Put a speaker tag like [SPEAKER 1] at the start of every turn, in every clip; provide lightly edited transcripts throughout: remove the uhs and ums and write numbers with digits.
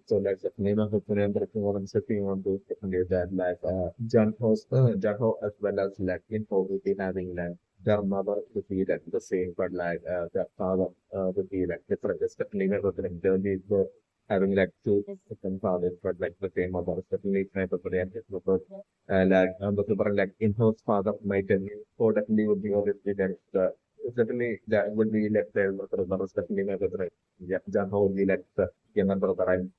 [SPEAKER 1] So like the name of the film that you want to see on to that like John Ho as well as like info will be having like their mother to be like the same, but like their father to be like different. It's definitely never like they're having like two different fathers, but like the same mother. It's definitely kind of very because like the super like in-house father might tell you, or definitely would be obviously that it's definitely that would be like their brother is definitely my brother. Yeah, John Ho would be like the younger brother, and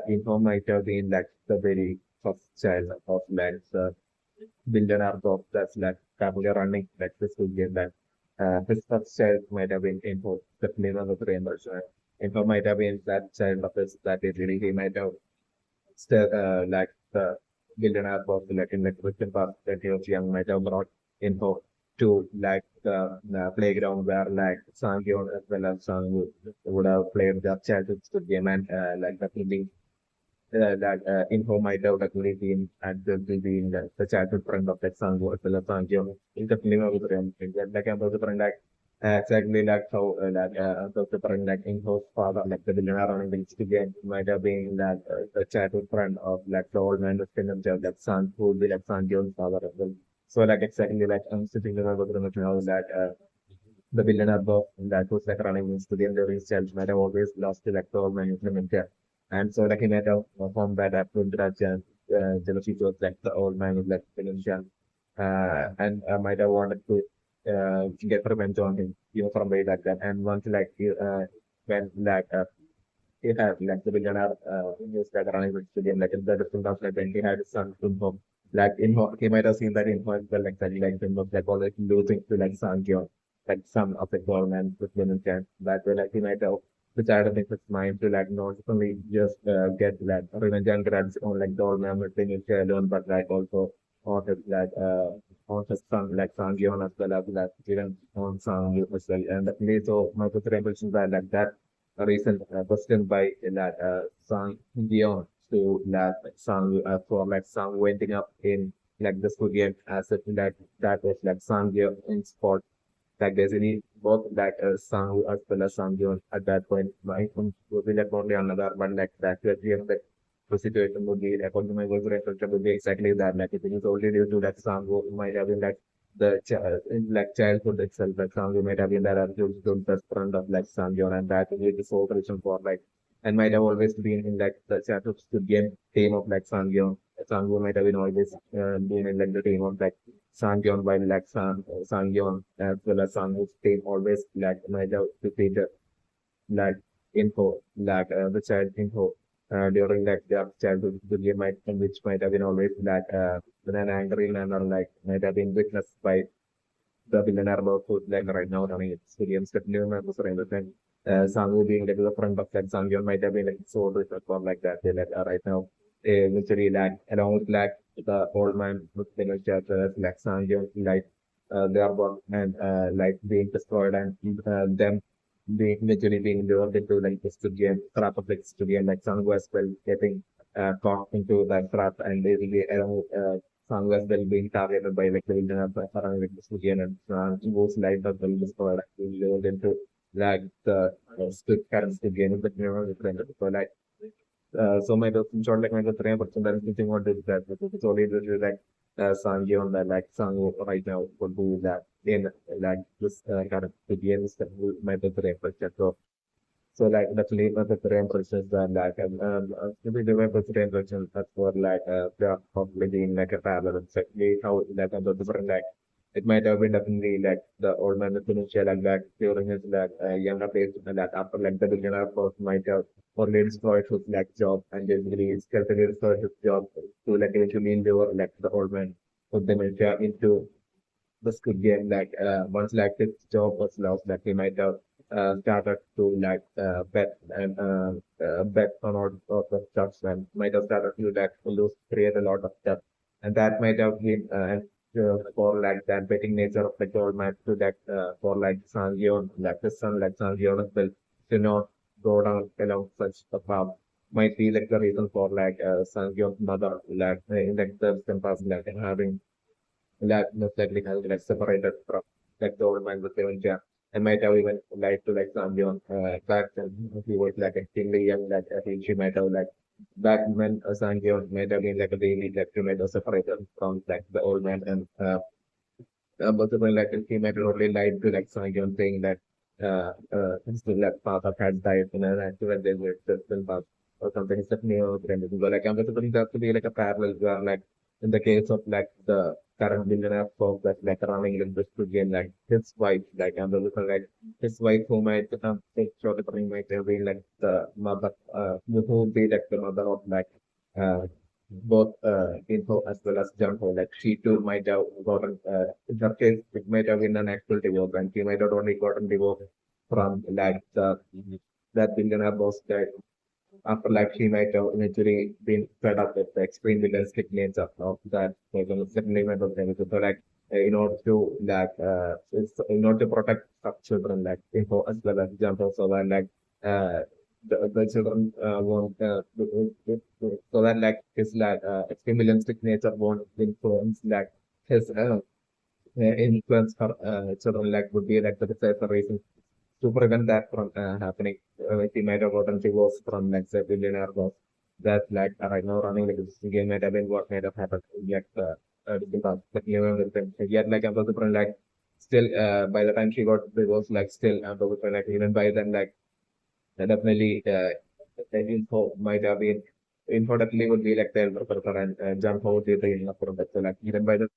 [SPEAKER 1] in-home might have been like the very first child of like the billionaire of that's like family running like this would be that his first child might have been info definitely not the brain version. Info might have been that child of his that is really he might have still like the billionaire was like in the Christian past that he was young might have brought info to like the playground where like Sang-yeon as well as Sang would have played their childhood game and like definitely that info might have definitely been at the in the childhood friend of that song as well as Sang-yeon. It's definitely not the friend. Like I'm the friend like exactly like how the friend like in-house father like the billionaire running the game might have been that the childhood friend of like the old man with himself like son who would be like Sang-yeon's father as well. So like exactly like I'm sitting there with the now that the billionaire boss that was like running into the end of his child might have always lost the like the old man implemented. And so like he might have formed that after the jealousy towards like the old man with like financial and might have wanted to get revenge on him, you know, from way back then. And once like when like he had like the billionaire news that running with the game like in the 2020 he had his son from home. Like in he might have seen that in home well like that like in like always losing to like Sang like some of the government with women can that way like he might have decided in his mind to like not only just get like revenge and grudge on like the old man with alone, but like also on his like on his son like Sang as well as like even on Sang as well. And definitely so my contributions are like that a recent question by that Sang to that Sang for like Sang wending up in like the Squid Game as if that was like Sang in sport like basically both that Sang as well as Sang at that point my would be like only another one like that like the situation would be according to my work research would be exactly that like it is only due to that Sang who might have been like in like childhood itself like Sang might have been that absolute best friend of like Sang and that is the sole reason for like and might have always been in like the childhood game team of like Sang might have been always been in like the team of like Sang-yeon while like Sang-yeon as well as Sang-woo's team always like might have defeated like info like the child info during like their childhood video might which might have been always like in an angry manner like might have been witnessed by the billionaire about who's like right now running experience that new members are understand Sangu being like the front of that Sang-yeon might have been like so research or like that they like right now literally like along with like the old man with dementia like Sang-yeon like they are born and like being destroyed and them being literally being lured into like the studio trap of like studio and like Sang as well getting caught into that trap and basically along Sang as well being targeted by like the internet around like the studio and whose life as well destroyed like being lured into like the Squid current studio but never different so like so my in short like my three percent that is thinking what is that it's only like Sanji on that like Sang right now would do that in like this kind of begins that my three percent so like definitely the terrain process and like maybe the web terrain process that's for like they are probably in like a parallel exactly how like the different like it might have been definitely like the old man the financial and like during his like younger days and that after like the beginner course might have only destroyed his like job and basically skillfully destroyed his job to like eventually endure like the old man put dementia into the Squid Game, like once like his job was lost, like he might have started to like bet on all of the stuff and might have started to like lose, create a lot of stuff, and that might have been for like that betting nature of like the old man to like for like Sang-yeon, like his son, like Sang-yeon as well, to not go down along such a path. Might be like the reason for like Sang-yeon's mother, like in like the past, like having that most likely has like separated from like the old man with dementia and might have even lied to like Sanjon back then he was like extremely young that I think she might have like back when Sang-woosSleep made have been like a really like to made a separated from like the old man and but when like he made only lied to like Sang-woosSleep saying that his like father had died in an accident they were just in past or something. It's definitely a trend. But like I'm just thinking that to be like a parallel where like in the case of like the current billionaire folks that like running in this game like his wife like I'm looking like his wife who might take sure that he might have been like the mother who would be like the mother of like uh both info as well as Junho. Like she too might have gotten in her case it might have been an actual divorce and she might have only gotten divorce from like the that billionaire boss guy after like she might have eventually been fed up with the extreme realistic nature of that certainly might have been so like in order to like in order to protect her children like info as well as Junho so that like the children won't so that like his like extreme realistic nature won't influence like his influence her children like would be like the decisive reason to prevent that from happening. He might have gotten divorced from like say billionaire boss that like right now running like this game might have been what might have happened yet because like living with him. Yet like I'm also like still by the time she got divorced like still I'm also like even by then like definitely the info might have been info definitely would be like the elder brother and jump out the enough for that. So like even by the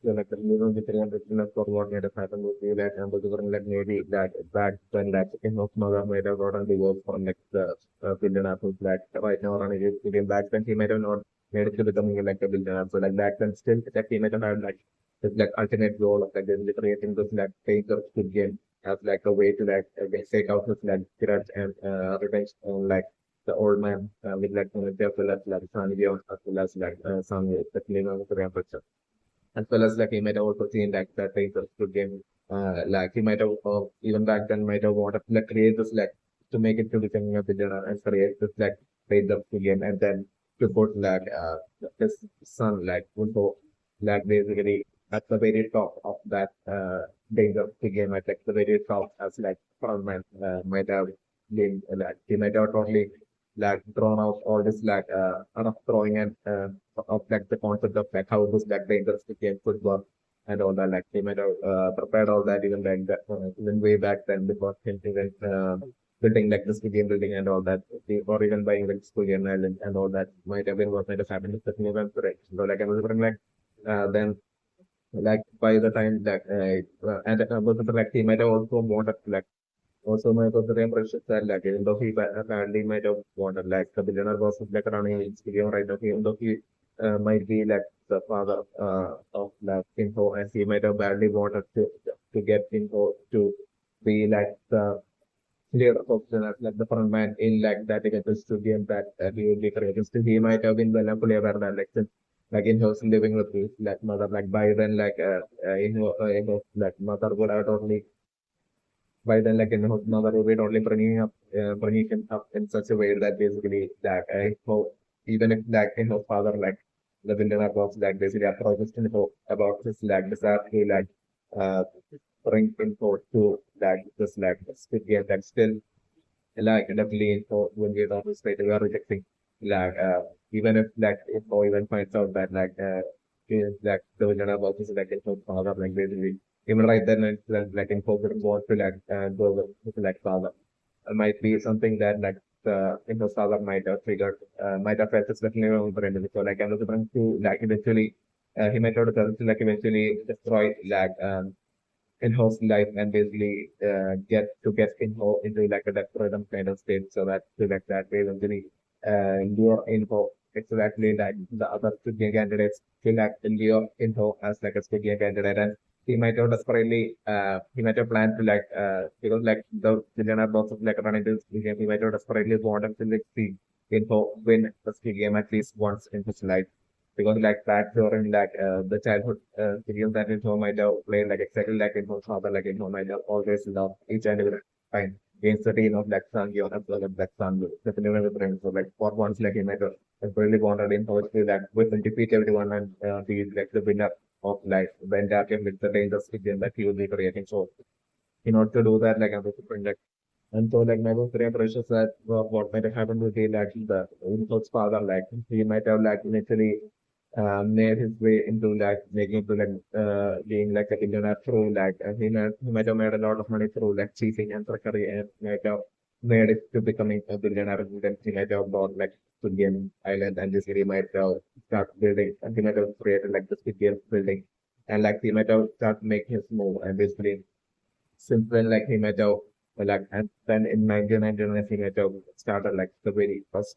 [SPEAKER 1] so like the the 300 for what might have happened would be that and the like maybe that back when like in of mother might have gotten divorced from like the billion apples that right now running it again back then he might have not made it to becoming like a billionaire. So like back then still that he might have had like this like alternate goal of like basically creating this like phase of Squid Game as like a way to like take out his like grudge and revenge on like the old man with like as well as like Sae-byeok as well as like Sang the name of the temperature as well as like he might have also seen like that phase of Squid Game like he might have even back then might have wanted to like create this like to make it to becoming a billionaire and create this like phase of Squid Game and then to put like his son like also like basically at the very top of that danger of the game at like the very top as like frontman might have been like he might have totally like drawn out all this like enough throwing and of like the concept of like how this like dangerous the game could work and all that like they might have prepared all that even like that even way back then before thinking and building like the game building and all that or even buying like school game island and all that might have been what might have happened with the new event right so like I was wondering like then like by the time that and but like he might have also wanted like also my temperature that like even though he apparently might have wanted like the billionaire was like running his video right now even though he might be like the father of like info and he might have badly wanted to get info to be like the clear option as like the front man in like that against to game that he would be creating. Still, he might have been well fully aware that like since like in his living with his like mother like by then like in his like mother would have totally by then like in his mother would be totally bringing him up in such a way that basically that so even if like in his father like the villain was like basically approaches info about his like desire to like uh bring info to like this like Squid Game that still like definitely for when we're not straight we are rejecting like even if like if or even finds out that like is like the villain about this like it's not father like basically even right then it's like in focus want to like go with like father might be something that like the Windows father might have triggered might have felt it's definitely wrong for him. So like I was trying to like eventually he might have to like eventually destroy like in-house life and basically get into like a death rhythm kind of state so that to like that way eventually your info exactly like the other studio candidates feel like your info as like a studio candidate and he might have desperately he might have planned to like because like the billionaire box of like running this game he might have desperately wanted to like see info win the game at least once in his life because like that during like the childhood videos that his home might have played like exactly like in his father like in home might have always loved each and every time against the team of like Sang-yeon as well as like Sang-woo. Definitely with friends. So like for once like he might have really wanted in how to that with and defeat everyone and be like the winner of like the entire game with the dangerous game that he will be creating. So in order to do that like I'm just like And so like my was very precious that what might have happened would be like the Info's father, like he might have like literally made his way into like making into like being like a billionaire through like he might have made a lot of money through like cheating and trickery and might have made it to becoming a billionaire and then he might have bought like Squid Game Island and this he might have start building and he might have created like the Squid Game building and like he might have start making his move and basically since then, like he met out, like, and then in 1999, he met out, started like the very first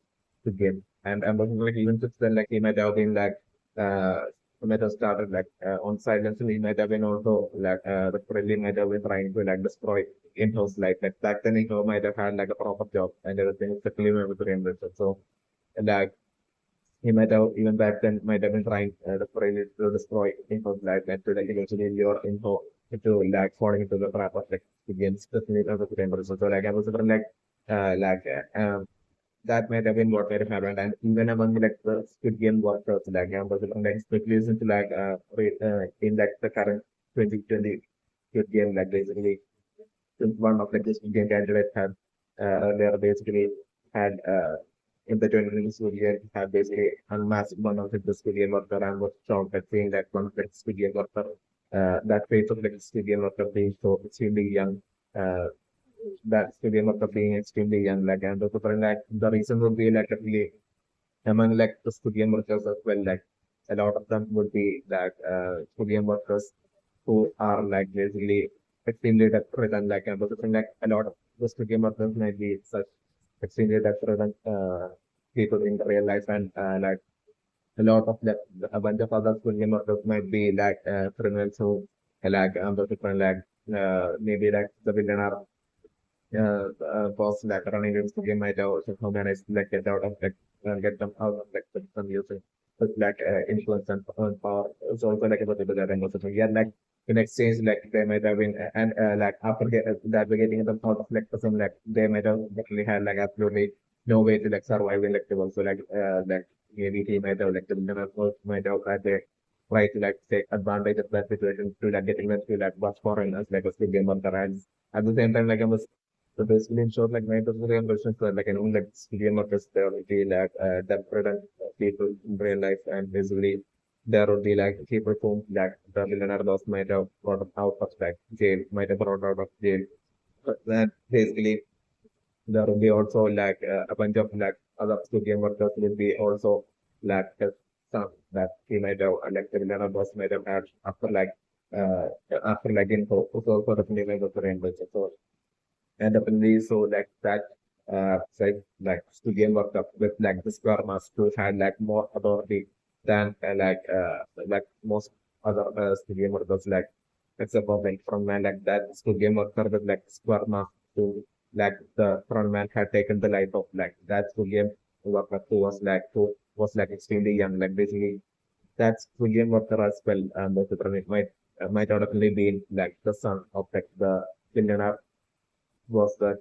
[SPEAKER 1] game. And like even since then, like he might have been like, he might have started like on silence. He might have been also like, the Krillin might have been trying to like destroy in-house life. Like back then, he might have had like a proper job and everything. It's a clear with the so, like, he might have even back then might have been trying to destroy info life and to like eventually lure info into like falling into the trap of like against the snake of the temperature. So like I was like that might have been what might have happened. And even among like the Squid Game workers, like I was like speculation to like in like the current 2020 Squid Game, like basically since one of like the Squid Game candidates had earlier basically had in the 20 Squid had basically unmasked one of the Squid Game worker and was shocked at seeing that one of the Squid Game worker that face of like Squid Game worker being so extremely young. Uh, that Stadium of being extremely young, like and also for like the reason would be like really among like the studium workers as well, like a lot of them would be that studium workers who are like basically extremely desperate and like and also like a lot of the studium workers might be such extremely desperate people in the real life and like a lot of the a bunch of other studium workers might be like criminals who like the different like maybe like the billionaire boss like running into game might also how manage like get out of like get them out of like some using but like influence and power. It's also like about the that and also yeah like in exchange like they might have been and like after that we're getting them out of like some like they might have actually had like absolutely no way to like survive in like also like maybe he might have like the might have had the right to like take advantage of that situation to like getting them to like watch foreigners like a still game on the hands at the same time like I was so basically, in short, like my real questions were like, like civilian workers, there would be like desperate people in real life, and basically there would be like people who like the millionaire boss might have brought out of like jail, might have brought out of jail. But then basically there will be also like a bunch of like other studio workers will be also like some that he might have like the millionaire boss might have had uh after like info so for the millionaire boss rainbow. So and definitely so like that like studio worked up with like the square masters had like more authority than like most other studio workers like except for like frontman like that studio worker with like square master to like the frontman had taken the life of like that studio worker who was like extremely young like basically that's William Worker as well and the might not have been like the son of like the billionaire was the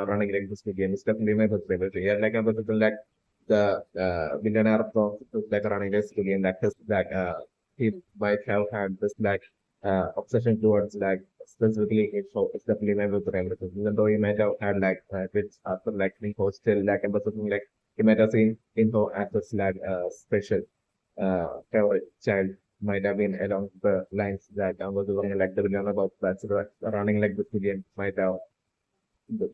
[SPEAKER 1] running like this game. It's definitely my first favorite. Yeah, like I was like the billionaire from like running this game that is like he might have had this like obsession towards like specifically it so it's definitely my favorite. Even though he might have had like which after like info still like I was looking like he might have seen info as this like special favorite child might have been along the lines that I was looking like the billionaire about that's running like this game might have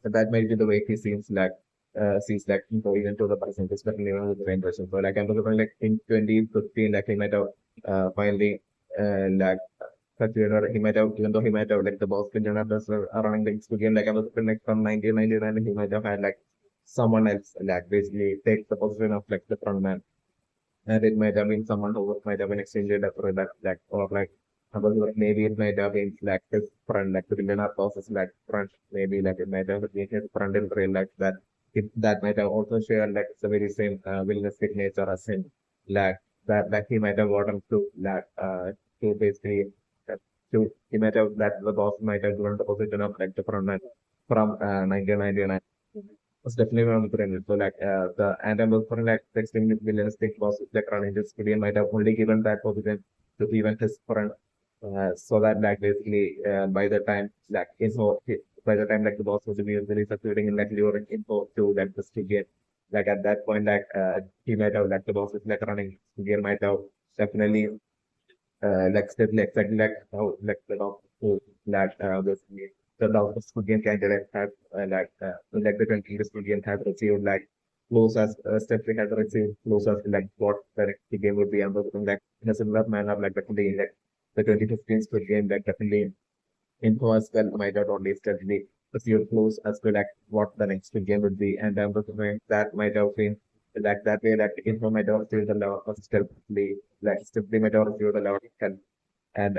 [SPEAKER 1] that might be the way he sees like even to the person, especially around the brain person. So like I'm looking like in 2015, like he might have finally like considered he might have even though he might have like the boss journalists are running the X2 game like I was looking like from 1999 he might have had like someone else like basically take the position of like the front man and it might have been someone who might have been exchanged for that, like, or like, maybe it might have been like his friend, like the billionaire process, like friend, maybe like it might have been his friend in real life that that might have also shared like the very same villainous nature as him, like that he might have gotten to basically uh, to he might have that the boss might have given the position of like the front man from 1999 was definitely one of the trends. So like the and I'm for like the extremely villanistic was like running this video might have only given that position to even his friend. So that like basically by the time like info by the time like the boss was really succeeding in like luring info to like the Squid, like at that point like he might have like the boss is like running Squid might have definitely like step exactly like how like the doctor that the doctor Squid candidate have like the country Squid have received like close as Steph has received close as like what the next game would be and like in a similar manner like definitely like the 2015 Squid Game like definitely info as well might have only steadily received clues as to like what the next game would be, and I'm assuming that might have been like that way that info might have received the level of stealthily, like stealthily might have received the level of help, and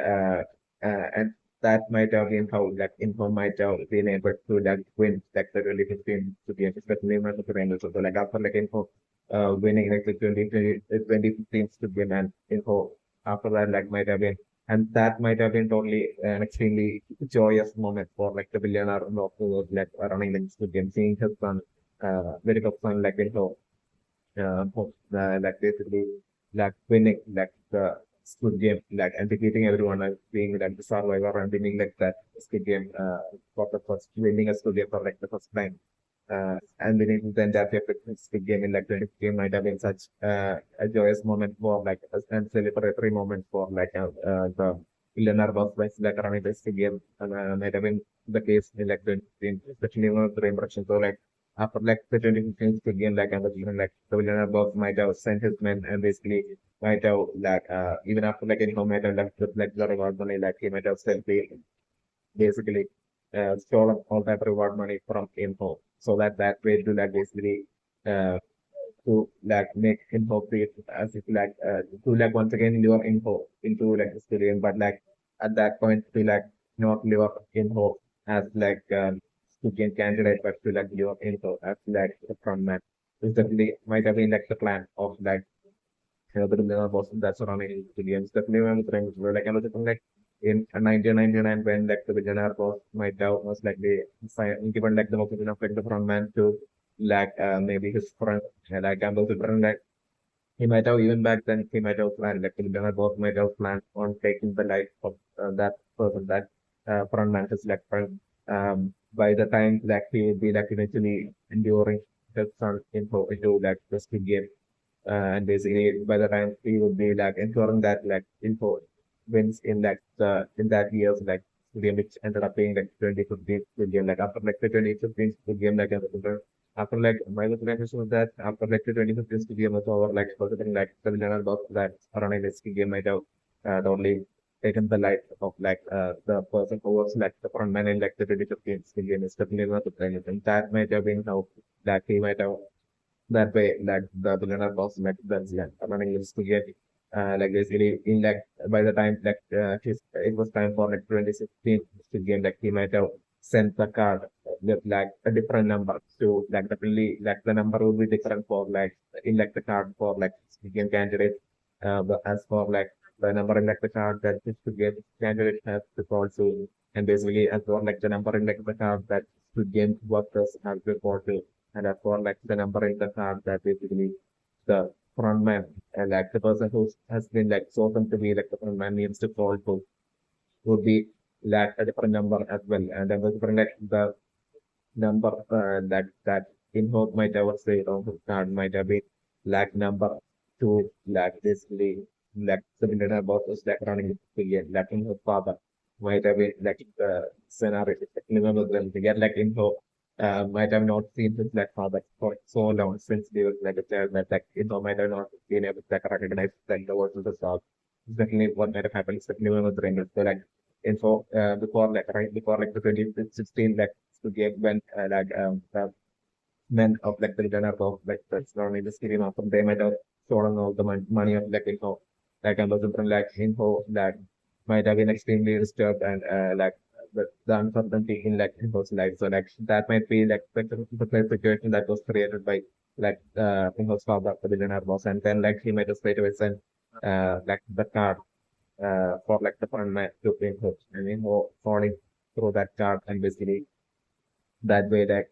[SPEAKER 1] and that might have been how like info might have been able to like win like the 2015 to be especially when the finals. So like after like info winning like the 2015 to game and info after that like might have been and that might have been totally an extremely joyous moment for like the billionaire of like running the Squid Game, seeing his son, very good son, like into like basically like winning like the Squid Game, like and defeating everyone and being like the survivor and winning like that Squid Game for the first winning a Squid Game for like the first time. And winning the entire Squid Game in like 2015 might have been such a joyous moment for like and celebratory moment for like the billionaire boss like running the Squid Game and might have been the case in like 2015, especially one of the impressions. So like after like the 2015 Squid Game, like and the billionaire boss might have sent his men and basically might have like even after like any might have left with like the reward money, like he might have said basically stolen all that reward money from info so that that way to like basically uh, to like make info create as if like to like once again lure info into like the studio but like at that point to like not lure info as like student candidate but to like lure info as like the front man. This definitely might have been like the plan of like the was that's surrounding Indians. Definitely one of the things where like I was thinking like in 1999 when like the Vijayanar was my doubt was like the given like the opinion of like the front man to like maybe his friend like Campbell's friend like he might have even back then he might have planned like the Vijayanar boss might have planned on taking the life of that person that front man his like friend by the time like he would be like eventually enduring his son into like the Squid Game and basically by the time he would be like ensuring that like info wins in like the in that year's like game which ended up being like 2015 game like after like the 2015 game like after like my realization was that after like the 2015 game was over like something like the villain about that running this game might have only taken the life of like the person who was like the front man in like the 2015 game is definitely not the thing and that might have been how that he might have that way like the billionaire boss like that's yeah running this to get like basically in like by the time like it was time for like 2016 to game like he might have sent the card with like a different number to like definitely like the number will be different for like in like the card for like game candidate but as for like the number in like the card that this to game candidate has to call to and basically as for like the number in like the card that to game workers have to call to and as for like the number in the card that basically the front man and like the person who has been like chosen to be like the front man needs to call to would be like a different number as well. And then different like the number that invoke might have say on the card might have been like number two like basically like similar about us like running again like in her father might have been like the scenario remember them to get like info might have not seen his like father for so long since they was like a child that like info might have not been able to like recognize like the words of the song. Exactly what might have happened, especially when it was raining. So like info before like right before like the 2016 like to give when the men of like the dinner of like the surrounding the screen of they might have stolen all the money of like info like Amazon from like info that might have been extremely disturbed and like the uncertainty in like info's life. So like that might be like the situation that was created by like info's father, the billionaire boss, and then like he might have straight away send like the card for like the fund man to info and info falling through that card and basically that way like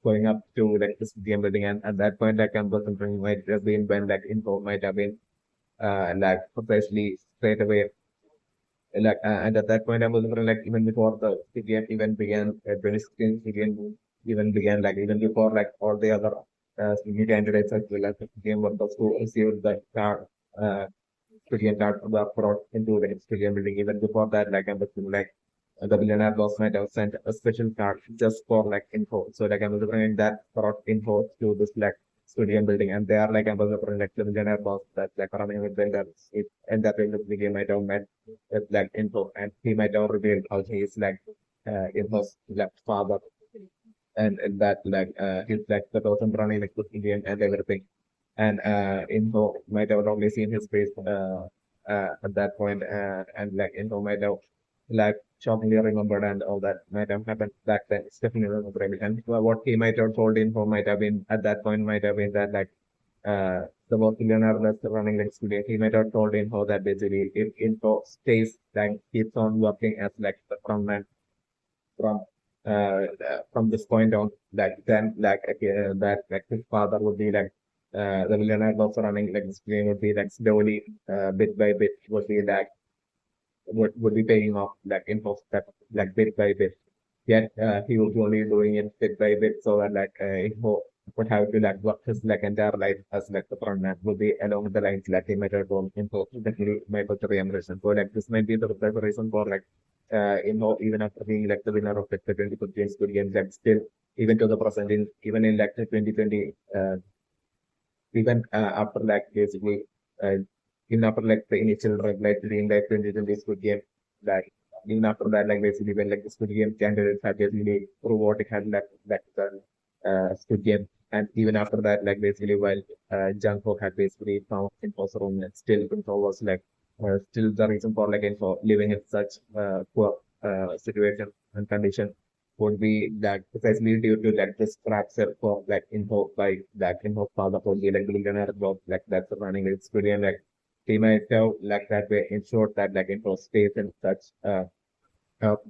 [SPEAKER 1] going up to like this game building and at that point like campus something might have been when like info might have been like precisely straight away And at that point, I was wondering, like, even before the CPM even began, 2016 CPM even began, like, even before, like, all the other senior candidates as well as the CPM workers who received the card, CPM card were brought into the CPM building. Even before that, like, I was thinking, like, the billionaire boss might have sent a special card just for, like, info. So, like, I was wondering that brought info to this, like, studio building, and they are, like, I was wondering, like, the billionaire boss that, like, running with vendors, it, and that in the video might have met with, like, info, and he might have revealed how he is, like, info's, like, father, and that, like, he's, like, the person running, like, the game and everything. And info might have only seen his face at that point, and, like, info might have, like, shockingly remembered, and all that might have happened back then. It's definitely rememberable. And what he might have told info might have been at that point might have been that, like, the work billionaire that's running the studio, he might have told info that basically if info stays, like, keeps on working as, like, the frontman from from this point on, like, then, like, that, like, his father would be, like, the millionaire also running, like, this game would be, like, slowly, bit by bit would be, like, would be paying off, like, info step, like, bit by bit. Yet he was only doing it bit by bit, so that, like, info would have to, like, work his, like, entire life as, like, the front man would be along the lines, like, he might have done info definitely might have the remuneration. So, like, this might be the reason for, like, even after being, like, the winner of, like, the 20 James Good Games, like, still even to the present, even in, like, the 2020, even after, like, basically uh, even after, like, the initial like during, like, 2020 Squid Game, like, even after that, like, basically when, like, the Squid Game candidates had basically proved what it had, like the Squid Game, and even after that, like, basically while Jungkook had basically found imposter room, and still info was, like, still the reason for, like, info living in such poor situation and condition would be, like, precisely due to, like, this fracture for, like, info by, like, info father for the, like, billionaire job, like, that's running its studio, and, like, he might have, like, that way ensured that, like, info stays in such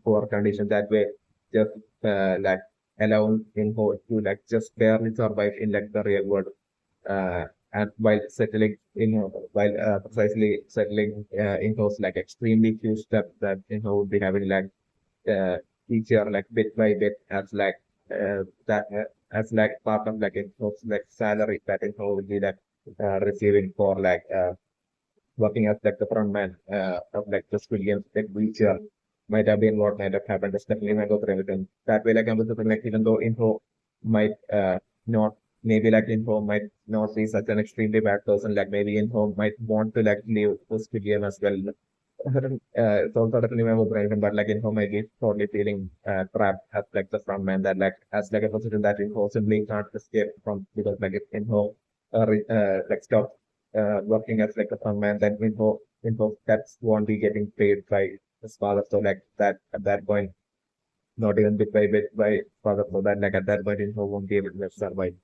[SPEAKER 1] poor condition, that way just like, allowing info to, like, just barely survive in, like, the real world, and while settling in, while precisely settling infos, like, extremely huge steps that info would be having, like, uh, each year, like, bit by bit, as, like, that as, like, part of, like, info's, like, salary that info would be, like, receiving for, like, working as, like, the front man of, like, the Squid Games, like, each year might have been what might have happened. It's definitely might go through everything. That way, like, I was thinking, like, even though info might not, maybe, like, info might not be such an extremely bad person, like, maybe info might want to, like, leave the Squid Game as well. It's also definitely my brain, but, like, info might be totally feeling trapped as, like, the front man, that, like, as, like, a position that info simply can't escape from, because, like, if info like, stop working as, like, a front man, then info steps won't be getting paid by his father. So, like, that at that point, not even bit by bit by father, so that, like, at that point info won't be able to survive.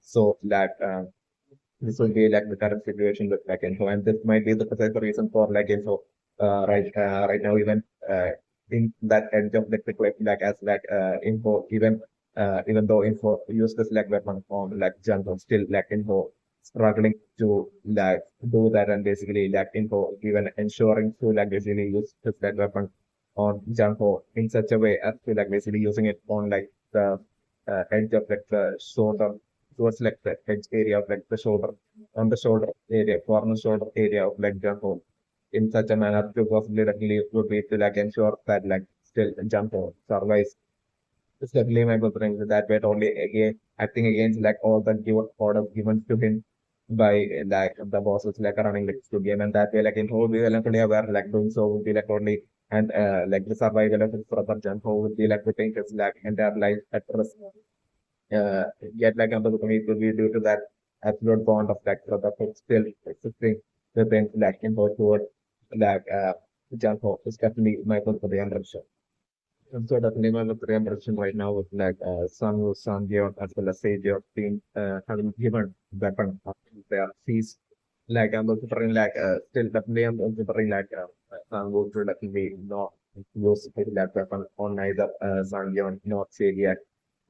[SPEAKER 1] So, like, this will be, like, the current situation with, like, info, and this might be the precise reason for, like, info right now, even in that edge of, like, the cliff, like, as, like, info, even though info used this, like, weapon on, like, jungle, still, like, info struggling to, like, do that, and basically, like, info even ensuring to, like, basically use this, like, weapon on Janko in such a way as to, like, basically using it on, like, the edge of, like, the shoulder, towards, like, the edge area of, like, the shoulder, on the shoulder area, corner shoulder area of, like, Janko, in such a manner to possibly, like, leave, would be to, like, ensure that, like, still Janko survives. It's definitely my preference that way only, again acting against, like, all the given orders given to him by, like, the bosses, like, running the studio game, and that way, like, in whole we like, aware, like, doing so would be, like, only, and like, the survival of his brother Jan, who would be, like, putting his, like, entire life at risk, uh, yet, like, under the community will be due to that absolute bond of, like, brother still existing within, like, in toward, like, Jan Ho is definitely my for the undershot. And so definitely my reimpression right now with, like, Sang-woosSleep as well as Sae-byeok being having given weapon after their feast. Like, I'm considering, like, still definitely I'm considering, like, Sang-woo should definitely not use that weapon on neither Sang-yeon nor Sae-byeok.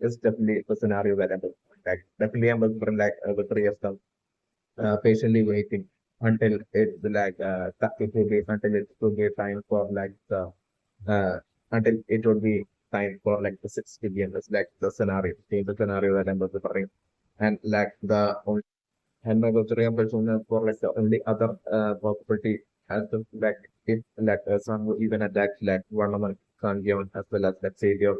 [SPEAKER 1] It's definitely the scenario that I'm, like, definitely I'm considering, like, the three of them patiently waiting. until it's like 32 days until it will be time for like the uh, until it would be time for like the 6 billion. That's like the scenario, the scenario that I'm referring. And like the only and my reimbursement for like the only other property has to like if like some would even attack like one of Sang-yeon as well as like Sae-byeok.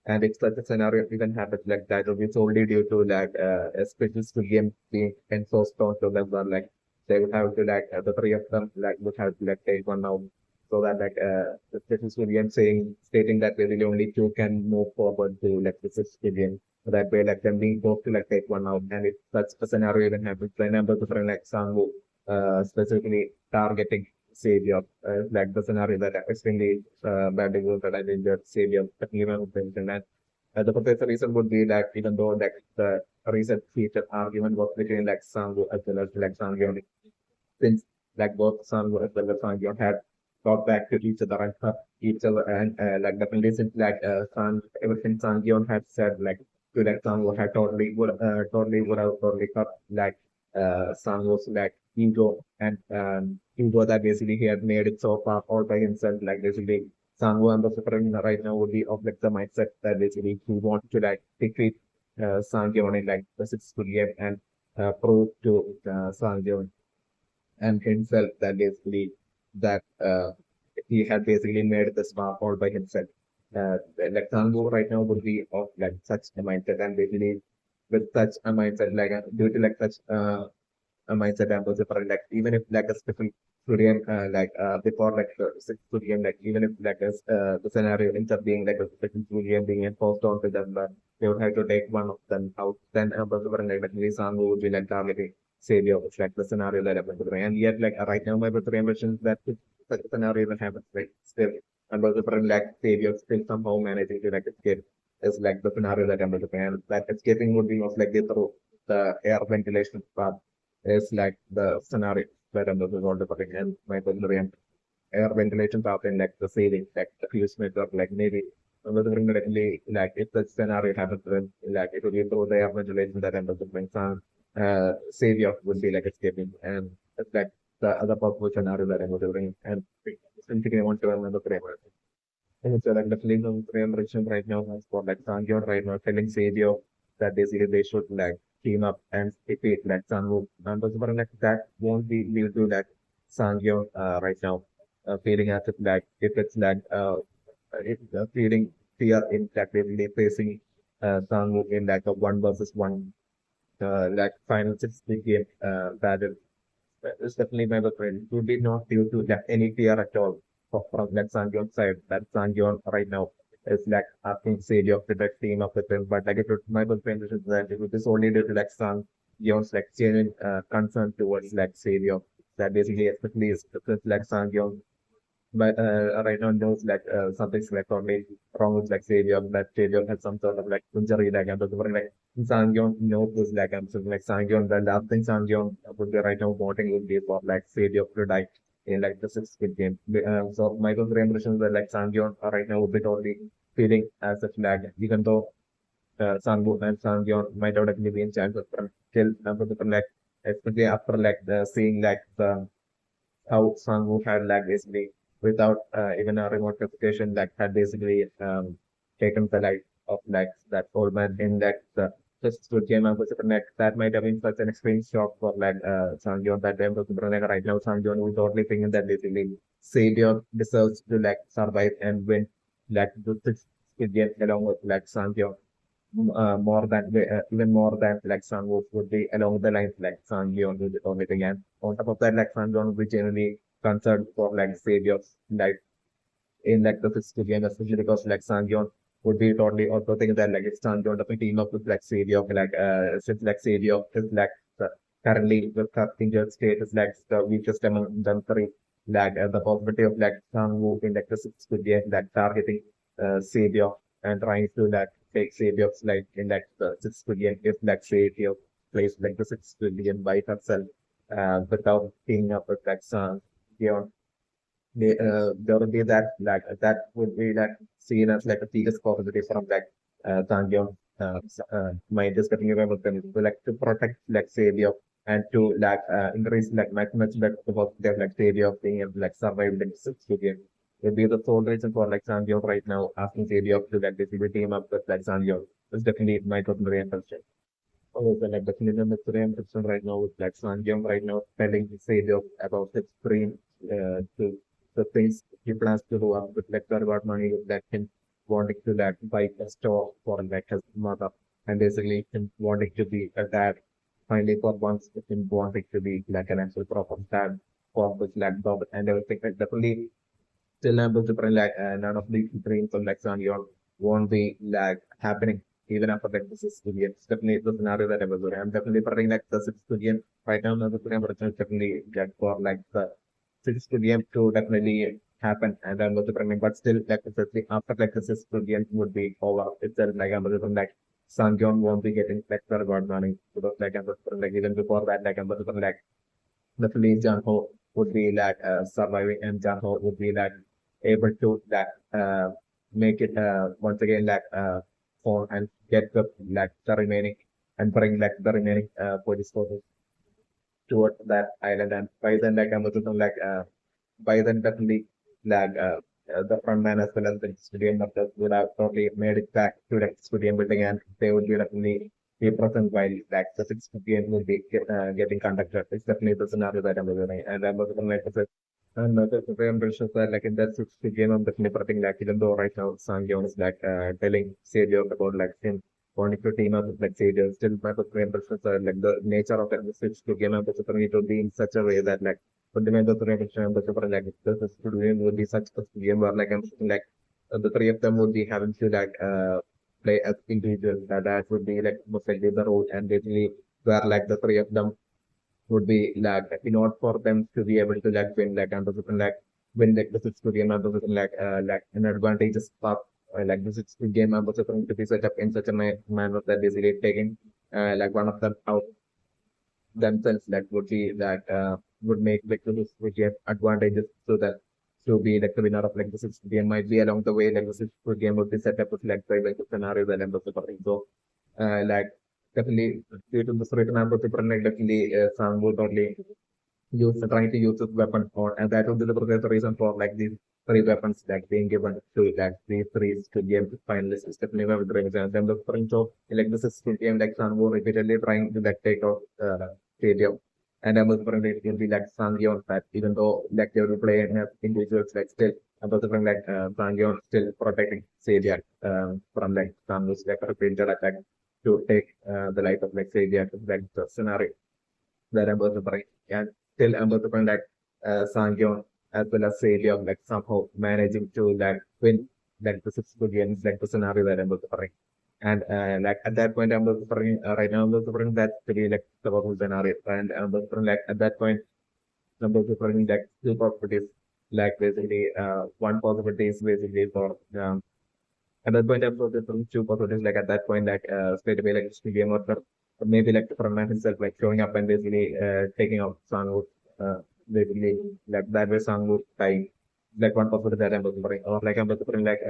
[SPEAKER 1] And if such a scenario even happens like that, it will be solely due to like a special game being enforced onto them, or like they would have to like the three of them like would have to like take one out, so that like the special game saying stating that really only two can move forward to like the 6 billion. So that way, like them being forced to like take one out, and if such a scenario even happens, then I'm different like Sang-woo, specifically targeting Savior, like the scenario that extremely badly goes that I injured Savior, but even with and the potential reason would be that even though like the recent feature argument was between like Sang-woo as well as like Sang-yeon, since like both Sang-woo as well as Sang-yeon had got back to each other and hurt each other, and like definitely since like ever since Sang-yeon had said like to like Sang-woo had totally would have totally cut like Sang-woo's like ego, and ego that basically he had made it so far all by himself, like basically Sang-woo and the suffering right now would be of like the mindset that basically he wants to like defeat Sang-yeon in like the 6 game and prove to Sang-yeon and himself that basically that he had basically made this map all by himself. Like Tango right now would be of like such a mindset, and basically with such a mindset, like due to like such a mindset and also for like even if like a specific Korean before like the 6 Korean, like even if like the scenario ends up being like a specific Korean being enforced onto them, but they would have to take one of them out, then also for like the song would be like targeting Savior, which like the scenario that happened to them. And yet like right now my brother impression that if such a scenario even happens, like still and also for like Savior still somehow managing to like escape is like the scenario that happened to them. And that escaping would be most likely through the air ventilation path is like the scenario that I'm looking for the and my and air ventilation path in like the ceiling, like the fuse meter, like maybe directly like if the scenario happens then like it would be through the air ventilation that I'm looking sound savior would be like escaping, and it's like the other possible scenario that I'm looking and something I want to remember forever. And it's like the feeling of realization right now has for like Sangyon right now telling Savior that basically they should like team up and defeat like Sunwoo. And but like that won't be lead to like Sangyon right now feeling as if like if it's like feeling fear in that basically facing Sangwoo in like a one versus one like final 60 game battle. It's definitely my friend. It would be not due to like any fear at all from that Sangyon side. That Sangyon right now is like asking Sadie of the direct team of the film, but like it would my friend is that it would be only due to like Sangyon's like genuine concern towards like Sadie of that basically especially is because like Sangyon but right now knows like something's like probably wrong with like Sae-byeok, that Sae-byeok has some sort of like injury like I'm looking like Sang-yeon knows this like I'm saying like Sang-yeon the last thing Sang-yeon would be right now voting would be for like Sae-byeok to die in like the 6th game. So Michael's impression that like Sang-yeon right now would be totally feeling as a flag, even though Sang-woo and Sang-yeon might have definitely been chances from kill like especially after like the seeing like the how Sang-woo had like basically without even a remote notification like had basically taken the life of like that old man in that just to game up with like that might have been such an extreme shock for like Sang-yeon that time because like right now Sang-yeon was totally thinking that basically Savior deserves to like survive and win like the sixth game along with like Sang-yeon more than even more than like Sang-woo would be along the lines like Sang-yeon would on it again. On top of that, like Sang-yeon would be generally concerned for like Savior's life in like the physical game, especially because like Sang-yeon would be totally also thinking that like if Sang-yeon doesn't team up with like Savior, like since like Savior is like currently with her injured state is like the weakest among them three. Like the possibility of like Sang-woo in like the sixth game like targeting Savior and trying to like take Savior's like in like the 6 billion if like Savior plays like the 6 billion by herself without teaming up with like Sang Yeon. There would be that like that would be like seen as like a biggest possibility from like Sang Yeon mind just getting away with them to like to protect like Savior and to like increase like much better positive like theory of being able to like survive the experience. Will be the sole reason for like Sang-woosSleep right now asking theory of to like basically team up with like Sang-woosSleep. It's definitely my totally interesting. Also, like definitely the very interesting right now with like Sang-woosSleep right now telling the theory about his dream to the things he plans to do up with like about money with like him wanting to like buy a store for like his mother and basically him wanting to be a dad finally for once him wanting to be like an actual proper dad for his like daughter and everything like definitely still able to bring like none of the dreams of like Sanyon won't be like happening even after like the sixth billion. It's definitely the scenario that I was doing. I'm definitely praying like the sixth billion right now. The billion is definitely like for like the sixth billion to definitely happen and I'm also praying but still like especially after like the sixth billion would be over itself like I'm also like Sanyon won't be getting like the reward money because like I'm also like even before that like I'm also like definitely Janho would be like surviving and Janho would be like able to like make it once again like phone and get the like the remaining and bring like the remaining police forces towards that island and by then like I'm also like by then definitely like the front man as well as the studio members would have probably made it back to the studio building and they would be definitely be present while like the 6 p.m. would be getting conducted. It's definitely the scenario that I'm living and I'm also like I said, and the very ambitious that like in that 6 p.m. I'm definitely prepping like even though right now Sang-yeon is like telling Sae-byeok about like him wanting to team up with like Sae-byeok, still my very ambitious like the nature of the 6 p.m. I'm also preparing it to be in such a way that like fundamental tradition, but super like this is would be such a game where like I'm thinking like the three of them would be having to like play as individuals. That would be like most likely the role and basically where like the three of them would be like in order for them to be able to like win like and the like win like the sixth game and the like an advantageous path like the sixth game and also going to be set up in such a manner that basically taking like one of them out themselves that would be that would make like the would get advantages so that to be like the winner of like the sixth game might be along the way like the sixth game would be set up with like the scenario that I'm also covering. So like definitely due to the certain number of people like definitely some would only trying to use this weapon or and that would be the reason for like these three weapons like being given to like these three to game finalists is definitely one of the reasons. And then the French of like this is game like Sanwo repeatedly trying to like take out stadium. And I was wondering it will be like Sangyeon that even though like they will play and have individuals like still I was wondering like Sangyeon still protecting Sae-byeok from like Sanwo's like repeated attack to take the life of like Sae-byeok like the scenario that I'm about to bring. And still I'm about to bring like Sang-yeon as well as Sae-byeok like somehow managing to like win like the six games like the scenario that I'm about to bring. And like at that point I'm about to bring right now I'm about to bring that to be like the powerful scenario. And I'm about to bring like at that point I'm about to bring like two possibilities. Like basically one possibility is basically for at that point, I'm sort of two possibilities. Like at that point, like straight away, like just game or maybe like the frontman himself, like showing up and basically taking out Sang-woo, basically like that way Sang-woo dying. Like one possibility that I'm looking for, or like I'm looking for like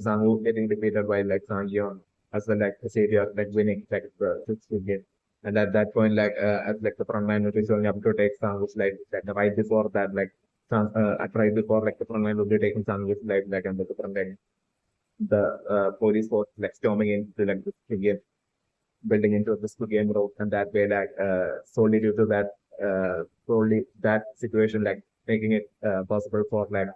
[SPEAKER 1] Sang-woo getting defeated by like Sang-yeon as well like the savior, like winning like the sixth game. And at that point, like as like the frontman would be showing up to take Sang-woo's life, like right before that, like right before like the frontman would be taking Sang-woo's life, like I'm looking for like the police force like storming into like the game, building into the game road, and that way like solely due to that solely that situation like making it possible for like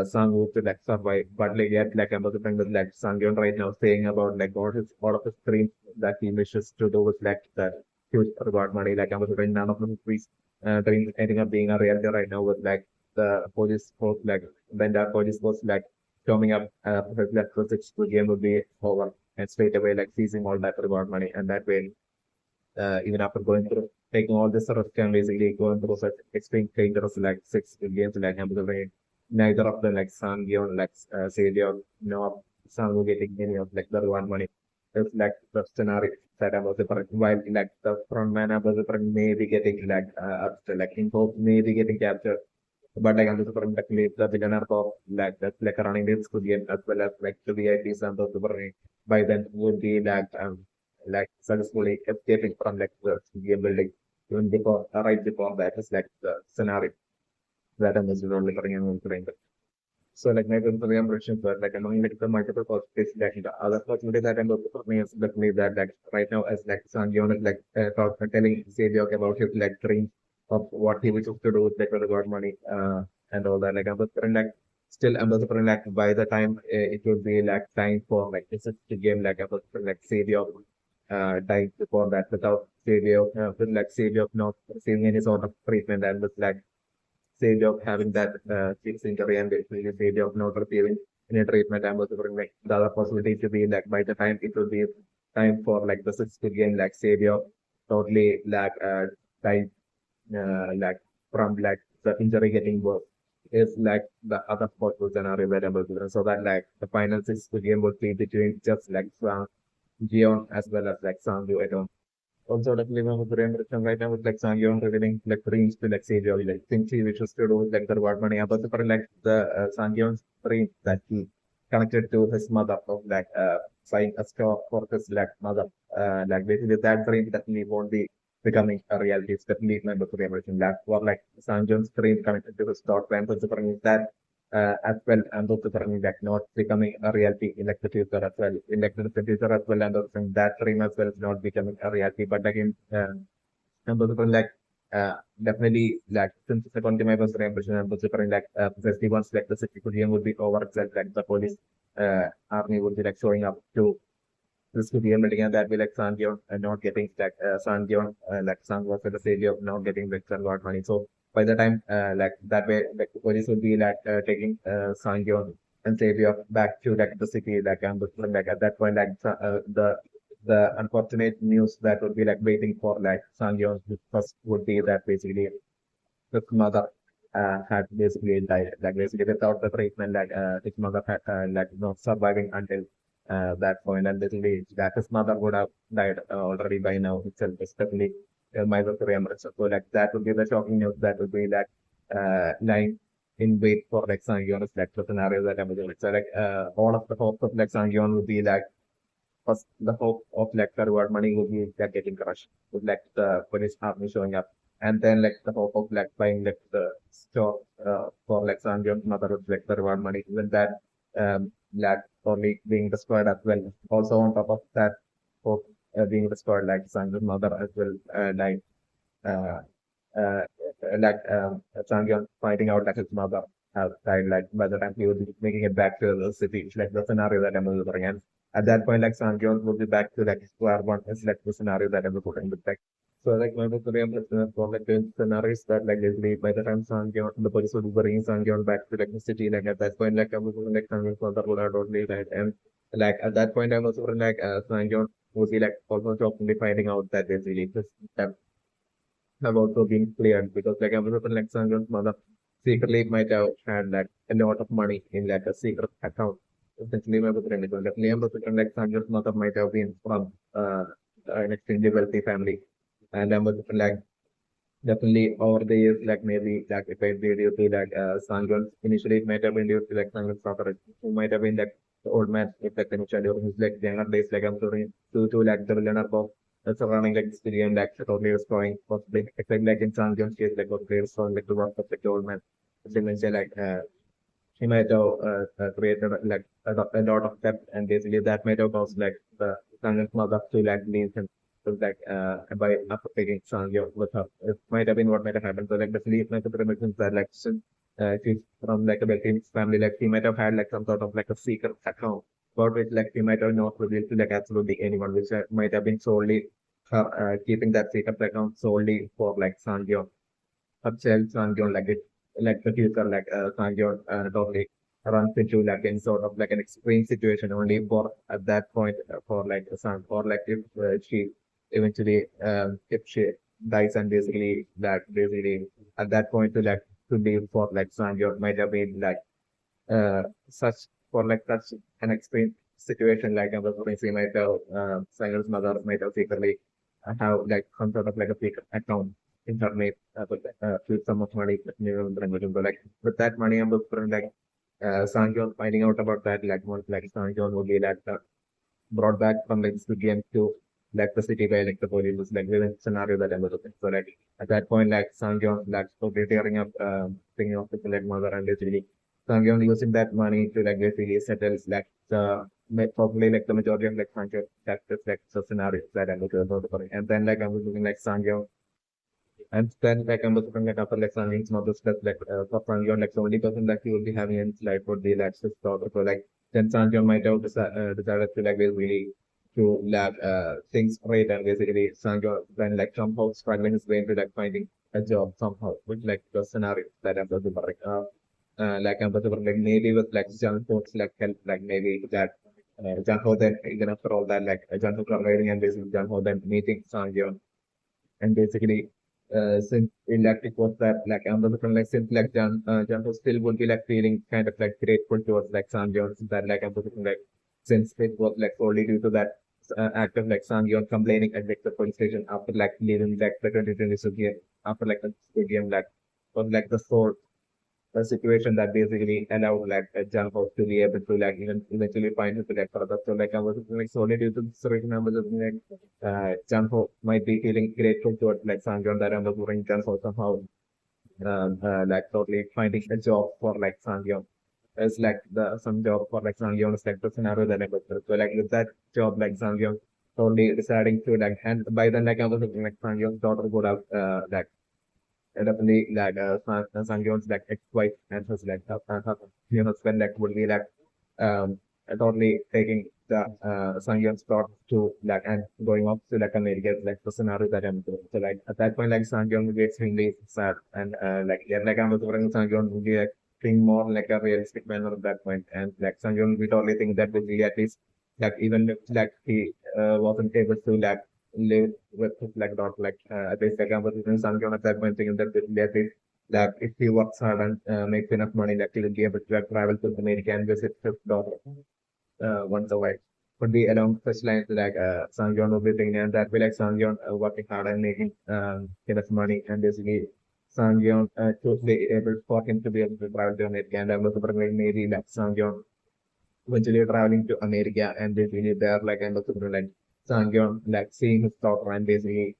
[SPEAKER 1] Sang-woo to like survive. But like yet like I'm also thinking with like Sang-yeon right now saying about like all of his dreams that he wishes to do with like that huge reward money. Like I'm also thinking none of his dreams ending up being a reality right now with like the police force like the entire police force like coming up that project the game would be over and straight away like seizing all that reward money and that way even after going through taking all this sort of can basically going through such extreme dangerous like six games like Hamilton neither of them like Sang-yeon like Sae-byeok no Sang getting any of like the reward money. It's like the scenario that I was different while like the front man I was different maybe getting like up to, like info maybe getting captured but like I'm super definitely the billionaire of like that's like running this good game as well as like the VIPs and the super by then would be like successfully escaping from like the game building. even before, right before that is like the scenario that I'm just only covering. So like my impressions were like among like the multiple possibilities that the other possibility that I'm looking for me is definitely that like right now as like Sang-yeon is like telling Sae-byeok about his like dream of what he wishes to do with like the God money and all that. Like I'm just like still I'm just like by the time it would be like time for like it's a game like I was like Sae-byeok died before that without Sae-byeok with like Sae-byeok not receiving any sort of treatment and with like stage of having that six injury and basically stage of not receiving any treatment and was like the other possibility to be like by the time it will be time for like the sixth again like Savior totally like died like from like the injury getting worse is like the other possible scenario available to them. So that like the final six game would be between just like Gi-hun as well as like Sang-woo at home. Also, like living with Rain right now with like Sang-yeon revealing like dreams to like Savior, like things he wishes to do with like the reward money. But for like the Sang-yeon's dream that he connected to his mother of like buying a store for his like mother. Like basically that dream definitely won't be becoming a reality. It's definitely my book revelation. That for like Sang-yeon's dream connected to his store plan for that as well and also turning like not becoming a reality in like the future as well. In like the future as well and also saying that dream as well is not becoming a reality. But again, and also like definitely like since it's a continuous was impression and also like especially once like the situation would be over itself, like the police army would be like showing up to this could be a meeting and that be like Sang-yeon not getting like Sang-yeon like Sang was at the stage of not getting like lot money. So by the time like that way like the police would be like taking Sang-yeon and Sae-byeok back to like the city like and like at that point like the unfortunate news that would be like waiting for like Sang-yeon first would be that basically his mother had basically died. Like basically without the treatment, like his mother had like not surviving until that point, and basically that his mother would have died already by now itself. Especially my remembrance. So like that would be the shocking news. That would be like lying in wait for like Sang-yeon's like the scenario that I'm doing. So like all of the hopes of like Sang-yeon would be like first the hope of like the reward money would be like getting crushed with like the police army showing up and then like the hope of like buying like the store for like Sang-yeon's mother with like the reward money even that like only being destroyed as well. Also on top of that hope being destroyed like Sang-yeon's mother as well uh, uh, Sang-yeon finding out that his mother has died, like by the time he was making it back to the city, it's like the scenario that I'm remembering. And at that point, like Sang-yeon will be back to like square one. It's like the scenario that I'm putting with like. So like my real for like the scenarios that like basically by the time Sang-yeon, the police would be bringing Sang-yeon back to like the city, like at that point, like I was like Sang-yeon's mother would have totally died. And like at that point, I was like Sang-yeon would be like almost openly finding out that basically this have also been cleared because like everyone like Sanjay's mother secretly might have had like a lot of money in like a secret account. Essentially, my brother because definitely I'm like Sanjay's mother might have been from an extremely wealthy family, and I'm like definitely over the years like maybe like if I did due to like Sanjay initially it might have been due to like Sanjay's father, who might have been like the old man if like initially during his like younger days like I'm sorry to like the villain of surrounding like this video and like totally destroying possibly like in Sanjay's case like was very strong like the work of like the old man. So then say like he might have created like a lot of debt and basically that might have caused like the Sanjay's mother to like leave him so like by after taking Sangyo with her. It might have been what might have happened. So like basically it might have been that like since she's from like a wealthy family, like she might have had like some sort of like a secret account about which like she might have not revealed to like absolutely anyone, which might have been solely her keeping that secret account solely for like Sangyo child Sangyon like it like the future like Sangyon totally runs into like any sort of like an extreme situation only for at that point for like a son or like if she eventually if she dies and basically that basically at that point to like to live for like Sangyon might have been like such for like such an extreme situation like I was saying might have Sangyon's mother might have secretly have like some sort of like a secret account in her name with some of money but like with that money I'm looking like Sangyon finding out about that like once like Sangyon would be like brought back from like the game to like the city by like the police was like the scenario that I'm looking. So like at that point, like Sang-yeon like totally tearing up thinking of the like mother and basically Sang-yeon using that money to like basically settle like the probably like the majority of like Sang-yeon that's just like the scenario that I'm looking for. And then like I was looking like Sang-yeon and then like I'm looking like after like Sang-yeon's mother's death like for Sang-yeon like 70% that he will be having in his life would be like his daughter. So like then Sang-yeon might have decided to like basically to lab things right and basically Sang-yeon then like somehow struggling his way into like finding a job somehow with like the scenario that I'm looking for. Like I'm looking for like maybe with like Jungkook's like help like maybe that Jungkook then even after all that like Jungkook providing and basically Jungkook then meeting Sang-yeon and basically since electric was that like I'm looking like since like John still would be like feeling kind of like grateful towards like Sang-yeon that like I'm looking like since it was like solely due to that act of like Sang-yeon complaining at like the police station after like leaving like the 2020 game after like the game like was like the source a situation that basically allowed like a jump out to be able to like even eventually find it to like further. So like I was like solely due to the situation I was looking like Janho might be feeling grateful towards like Sangyeon that I'm doing Janho somehow like totally finding a job for like Sangyeon. It's like the some job for like Sangyeon is like the scenario that I was through. So like with that job like Sangyeon totally deciding to like and by then like I was looking like Sangyeon's daughter would have like definitely like Sang-yeon's like ex-wife and his like her new husband like would be like totally taking the Sang-yeon's plot to like and going off to like America like the scenario that I'm doing. So like at that point like Sang-yeon would be extremely sad and like yeah like I'm wondering Sang-yeon would be like think more like a realistic manner at that point and like Sang-yeon would be totally think that would be at least like even if like he wasn't able to like live with his like daughter like at least like I was in Sang-yeon at that point thinking that at least that if he works hard and makes enough money that he will be able to like, travel to America and visit his daughter once a while. Would be along such lines like Sang-yeon would be thinking and that be like Sang-yeon working hard and making enough money and basically Sang-yeon to be able for him to be able to travel to America and I was wondering maybe like Sang-yeon eventually traveling to America and basically there like and also like Sang-yeon like seeing his daughter and basically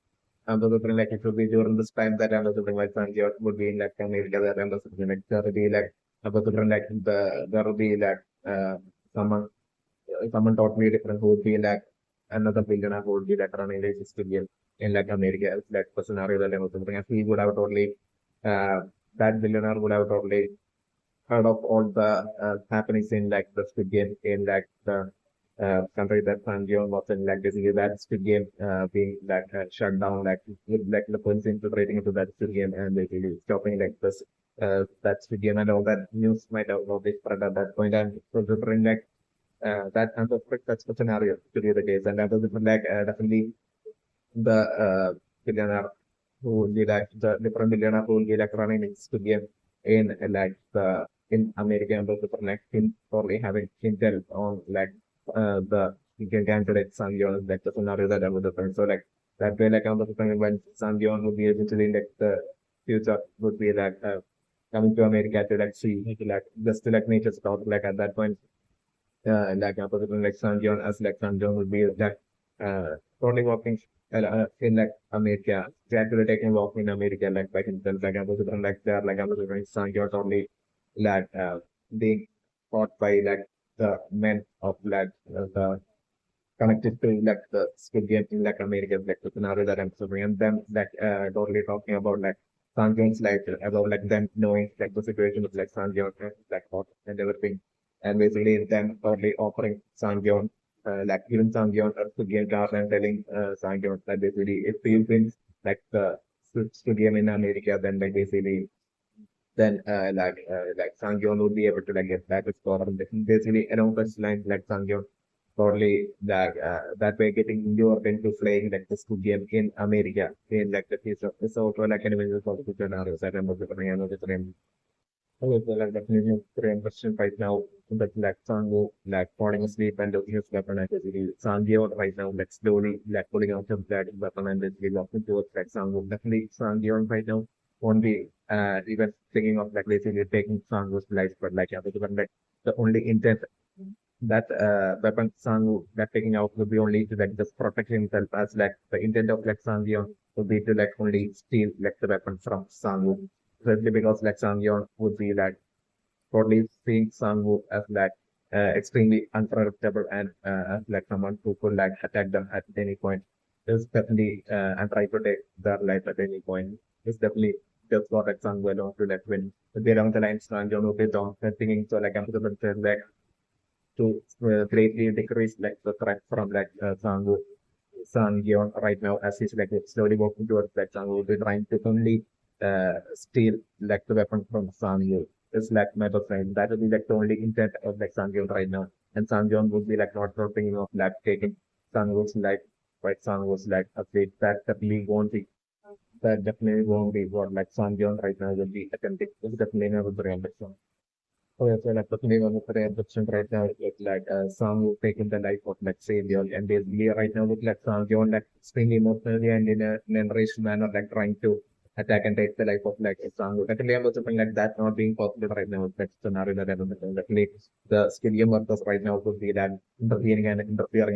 [SPEAKER 1] I'm also like it would be during this time that I'm also like Sang-yeon would be in like America that I'm also like there would be like I'm also like there would be like someone someone totally different who would be like another billionaire who would be like running this studio in like America. It's like the scenario that I'm also and he would have totally uh, that billionaire would have totally heard of all the happenings in like the Squid Game in like the country that Sanjeev was in, like basically that Squid Game being like shut down, like with like the police infiltrating into that Squid Game and basically stopping like this that Squid Game and all that news might have already spread at that point and so different like that and the that's the scenario to be the case and that was different like definitely the billionaire who will be like the different billionaire who will be like running this game in like the in America and also for like in probably having intel on like the candidate Sang-yeon like the scenario that I would have so like that way like on the when Sang-yeon would be eventually like the future would be like coming to America to like see like just to like nature's thought like at that point like opposite like Sang-yeon as like Sang-yeon would be like totally walking in like America, gradually taking walk in America like by himself, like opposite like there, like opposite like Sang-yeon only like being fought by like the men of like the connected to like the Squid Game in like America, like the scenario that I'm suffering, and them like totally talking about like Sang-yeon's like about like them knowing like the situation of like Sang-yeon like hot and everything, and basically them totally offering Sang-yeon like even Sang-yeon to game card and telling Sang-yeon that basically if he wins like the Squid Game in America, then like basically then like Sang-yeon would be able to like get back his score and basically along such lines like Sang-yeon probably that that way getting lured into playing like this good game in America in like the future. It's also like an individual for the future scenarios. I remember the name of the frame. Okay, so like definitely frame question right now. But like Sang like falling asleep and looking his weapon at basically Sang-yeon right now like slowly like pulling out his that weapon and basically walking towards like Sang-woo. Definitely Sang-yeon right now won't be even thinking of like basically taking Sang-woo's life, but like yeah, because like the only intent that weapon Sang that taking out would be only to like just protect himself as like the intent of like Sang would be to like only steal like the weapon from Sang, especially because like Sang would be like totally seeing Sang as like extremely unpredictable and as like someone who could like attack them at any point. Is definitely and try to take their life at any point. It's definitely just what like Sang alone to like win. But along the line, Sang will be down thinking so like I'm going to like to greatly decrease like the threat from like Sang-yeon right now as he's like slowly walking towards like Sang will be trying to only steal like the weapon from Sang-yeon. It's like my friend. That will be like the only intent of like Sang-yeon right now. And Sang-yeon would be like not thinking of like taking Sang-woo's life, right? Sang-woo's like afraid that definitely won't be that definitely won't be what like Sang-yeon right now will be attempting. It's definitely never the real. Oh, yes, well, definitely one of the adoption right now is like song will take in the life of like Sae-byeok and basically right now with like song John like extremely emotionally and in a enraged manner like trying to attack and take the life of like a song. Definitely I'm also something like that not being possible right now with that scenario that I'm in. Definitely the skill workers right now would be that interfering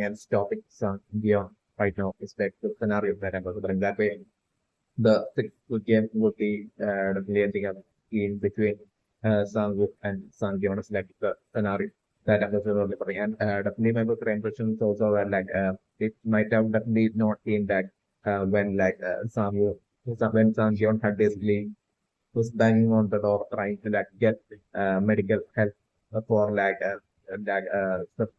[SPEAKER 1] and stopping song yeah right now is like the scenario that I'm also in that way. The sixth game would be definitely ending up in between Sang-wook and Sang-yeon is like the scenario that I was remembering. And definitely my book impressions also were like it might have definitely not been that when like Sang-wook when Sang-yeon had basically was banging on the door trying to like get medical help for like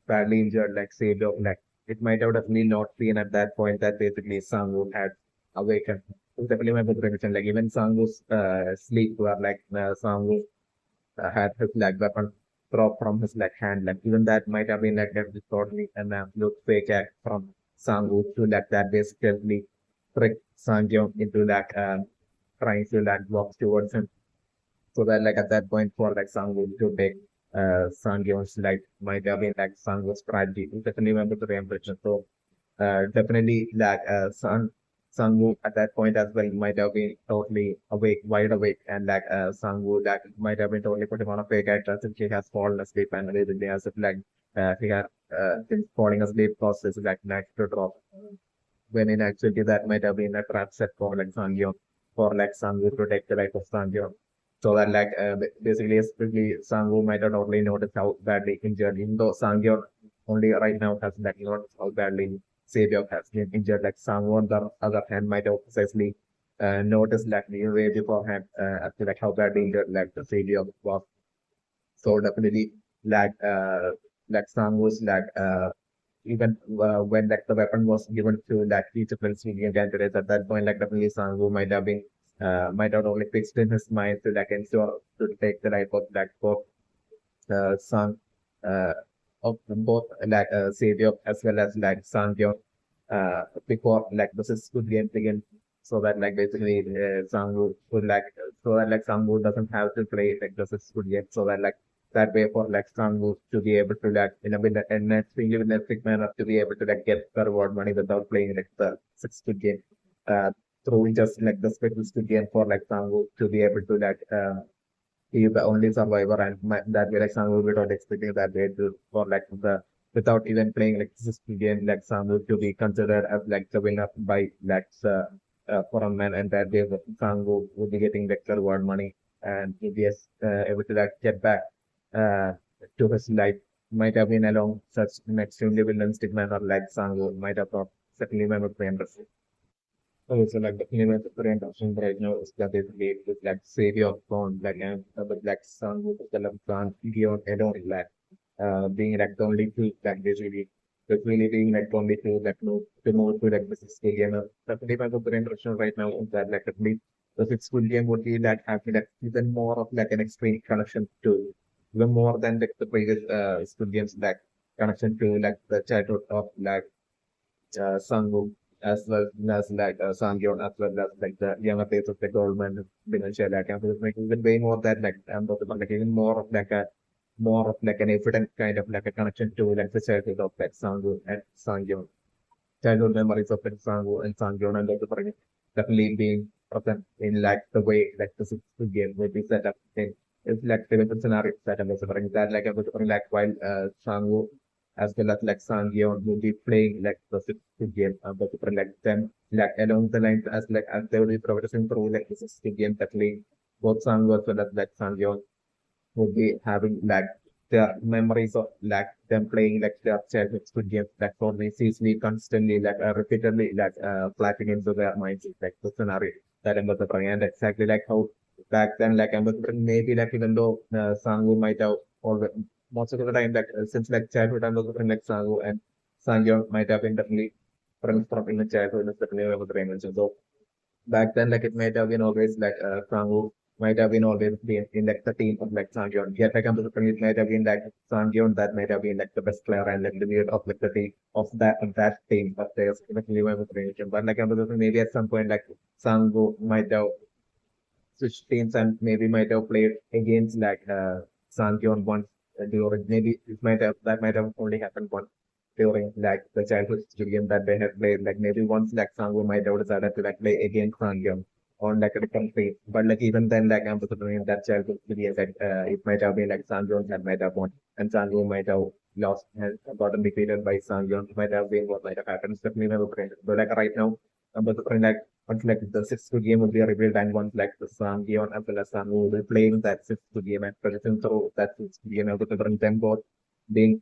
[SPEAKER 1] badly injured like Sae-byeok like it might have definitely not been at that point that basically Sang-wook had awakened. It was definitely my book revision. Like even Sang-wook's sleep where like Sang-wook had his like weapon drop from his like hand. Like even that might have been like a totally an absolute fake act from Sang-wook to like that basically trick Sang-yeon into like trying to like walk towards him. So that like at that point for like Sang-wook to take Sang-yeon's like might have been like Sang-wook's strategy. Definitely remember the impression. So definitely like Sang-woo at that point as well might have been totally awake, wide awake, and like Sang-woo like might have been totally putting on a fake act as if he has fallen asleep and basically as if like he had been falling asleep process like next to drop. When in actuality that might have been a trap set for like Sang-yeon, for like Sang-woo to take the life of Sang-yeon. So that like basically especially Sang-woo might have totally noticed how badly injured, even though Sang-yeon only right now has like noticed how badly Sae-byeok has been injured. Like Sang-woo on the other hand might have precisely noticed like the way beforehand as to like how badly injured like the Sae-byeok was. So definitely like Sang-woo's even when like the weapon was given to like each of the civilian candidates at that point, like definitely Sang-woo might have been might have only fixed in his mind to like ensure to take the life of like both Sang uh, of both like Savior as well as like Sang-yeon before like this is good game begin so that like basically Sang-woo would like so that like Sang-woo doesn't have to play like this is good game so that like that way for like Sang-woo to be able to like in a extremely realistic manner to be able to like get the reward money without playing like the six good game through just like the special good game for like Sang-woo to be able to like he is the only survivor and that way like Sang-woo without expecting that way to for like the without even playing like this game like Sang-woo to be considered as like the winner by like for a man and that way Sang-woo would be getting like the reward money and if he is able to like get back uh, to his life might have been along such an extremely villainous manner like Sang-woo might have thought certainly member frames. So like the universe current option right now is that basically with like savior of phone like and with like sun with the love plant Gi-hun alone like being like the only two like basically being like the only two that move to move to like the sixth game. The universe of current option right now is that like at least the sixth full game would be that having like even more of like an extreme connection to even more than like the previous school games like connection to like the childhood of like Sang-wook as well as like Sang-yeon as well as like the younger days of the government financial like like even way more than like like even more of like a more of like an evident kind of like a connection to like the childhood of like Sang-wook and Sang-yeon childhood memories of like Sang-wook and Sang-yeon and like the definitely being present in like the way like the game will be set up in. It's like typical scenario that I'm suffering that like I'm suffering like while Sang-woo as well as like Sang-yeon will be playing like the sixth game but suffering like them like along the lines as they will be progressing through like the sixth game that playing both Sang-woo as well as like Sang-yeon would be having like their memories of like them playing like their childhood Squid games like for me seriously constantly like repeatedly like flashing into their minds like the scenario that I'm suffering and exactly like how back then like I'm maybe like even though Sang-woo might have or most of the time like since like childhood I'm suffering like Sang-woo and Sang-yeon might have been definitely friends from in the childhood definitely I was mentioned so back then, like it might have been always like Kangwoo might have been always been in like the team of like Sangyeon. Yet like I'm it might have been like Sangyeon that might have been like the best player and like the leader of like the team of that team of theirs. Like really with relation. But like I'm maybe at some point like Sangwoo might have switched teams and maybe might have played against like Sangyeon once during maybe it might have that might have only happened once during like the childhood game that they had played. Like maybe once like Sangwoo might have decided to like play against Sangyeon on like a different phase. But like even then like I'm considering that childhood game that it might have been like Sangyeon that might have won and Sangwoo might have lost and gotten defeated by Sangyeon. It might have been what might have happened. It's definitely never played. But like right now I'm considering like once like the sixth game will be revealed and once like the Sang-yeon as well as Sang will be playing that sixth game and progressing through that sixth game and considering them both being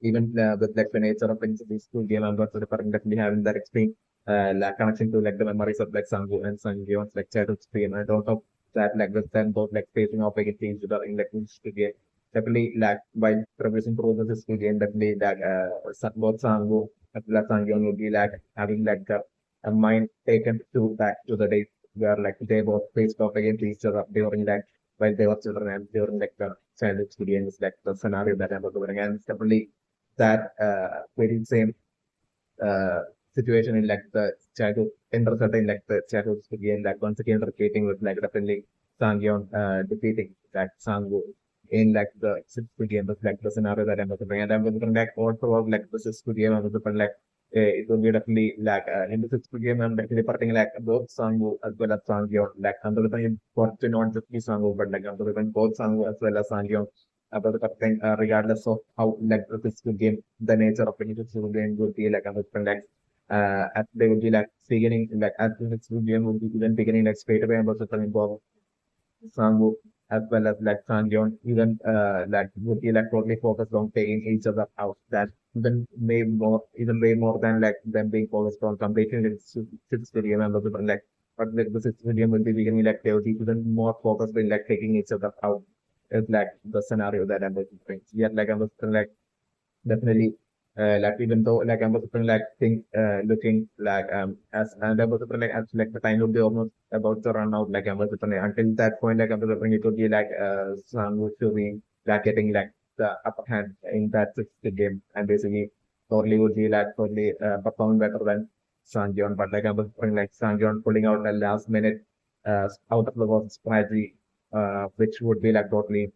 [SPEAKER 1] even with like the nature of these two game I'm also definitely having that extreme like connection to like the memories of like Sang-woo and Sang-yeon's like childhood stream and I don't know that like with them both like facing off against each other in like this game. Definitely like by progressing through the system game definitely like both Sang-woo as well as Sang-yeon will be like having like a mind taken to back to the days where like they both faced off against each other during like while they were children and during like the childhood experience like the scenario that I'm covering and it's definitely that very same uh, situation in like the childhood interest in like the childhood again like once again repeating with like definitely Sangyeon defeating like Sangwoo in like the sixth game of like the scenario that I'm looking and I'm looking like all throughout like the sixth game I'm looking like it will be definitely like in the sixth game I'm definitely parting like both Sangwoo as well as Sangyeon like I'm looking for to not just be Sangwoo but like I'm looking both Sangwoo as well as Sangyeon about the thing, regardless of how like the physical game, the nature of the physical game would be like a different like as they would be like beginning like as the physical game would be even beginning like straight away about the involve Sangwoo as well as like Sangyeon even like would be like totally focused on taking each other out that even way more than like them being focused on completing the physical game and the like but like the physical game will be beginning like they would be even more focused in like taking each other out is like the scenario that I'm looking for. Yet like I'm looking like definitely like even though like I'm looking like think looking like as and I'm looking like as like the time would be almost about to run out like I'm looking until that point like I'm looking it would be like some would be like getting like the upper hand in that sixth game and basically totally would be like totally performing better than Sanjeon but like I'm looking like Sanjeon pulling out the last minute out of the box strategy which would be like totally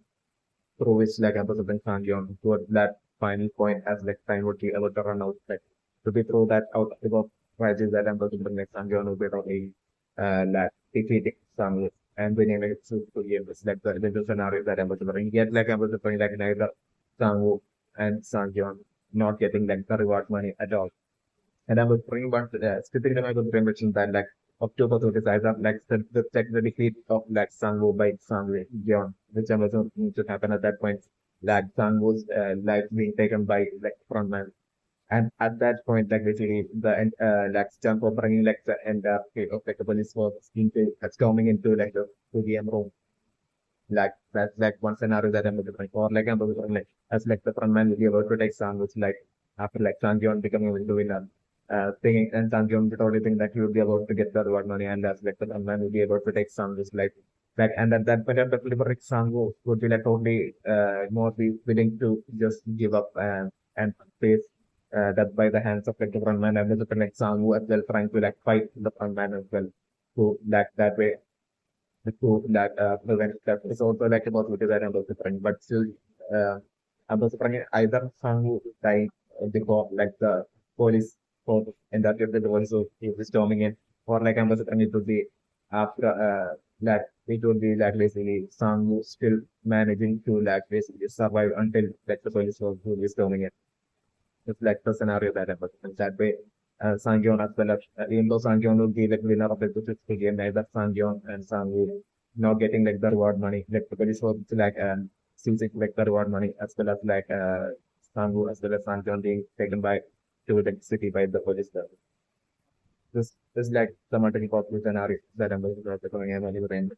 [SPEAKER 1] through which like Amazon Sanjeon toward that final point as like time would be about to run out like to be through that out of the box strategy that Amazon like Sanjeon would be totally like defeating Sanjeon and winning like to game is like the scenario that Amazon yet like Amazon like neither Sangwoo and Sanjeon not getting like the reward money at all and I was bringing back specifically I was mention that like October 30th, I like the defeat of like Sangwoo by Sang-yeon, which I was thinking should happen at that point. Like Sangwoo's life being taken by like frontman. And at that point, like basically the like jump for bringing like the entire of like the police force into storming into like the studio room. Like that's like one scenario that I'm looking for. Or like I'm looking like as like the frontman will be about to take Sang, which like after like Sang-yeon becoming a winner thinking and Sang-yeon would already think that he would be about to get the reward money and as like the frontman will be able to take Sang, just like and at that point I'm definitely like Sang would be like totally more be willing to just give up and face that by the hands of like the frontman and the like Sang as well trying to like fight the frontman as well. So that way to that prevent that is also like a possibility that I'm also trying, but still I'm also trying either Sang died before like the police force and that if the police is storming in or like I'm also trying to be after that it would be like basically Sang-woo still managing to like basically survive until like the police was who is coming in. It's like the scenario that happens. In that way, Sang-yeon as well as even though Sang-yeon will be like winner of the 250 game, neither Sang-yeon and Sang-woo not getting like the reward money. Like the police was like seizing like the reward money as well as like Sang-woo as well as Sang-yeon being taken by to the city by the police. This is like the multiple popular scenario that I'm going to be going in.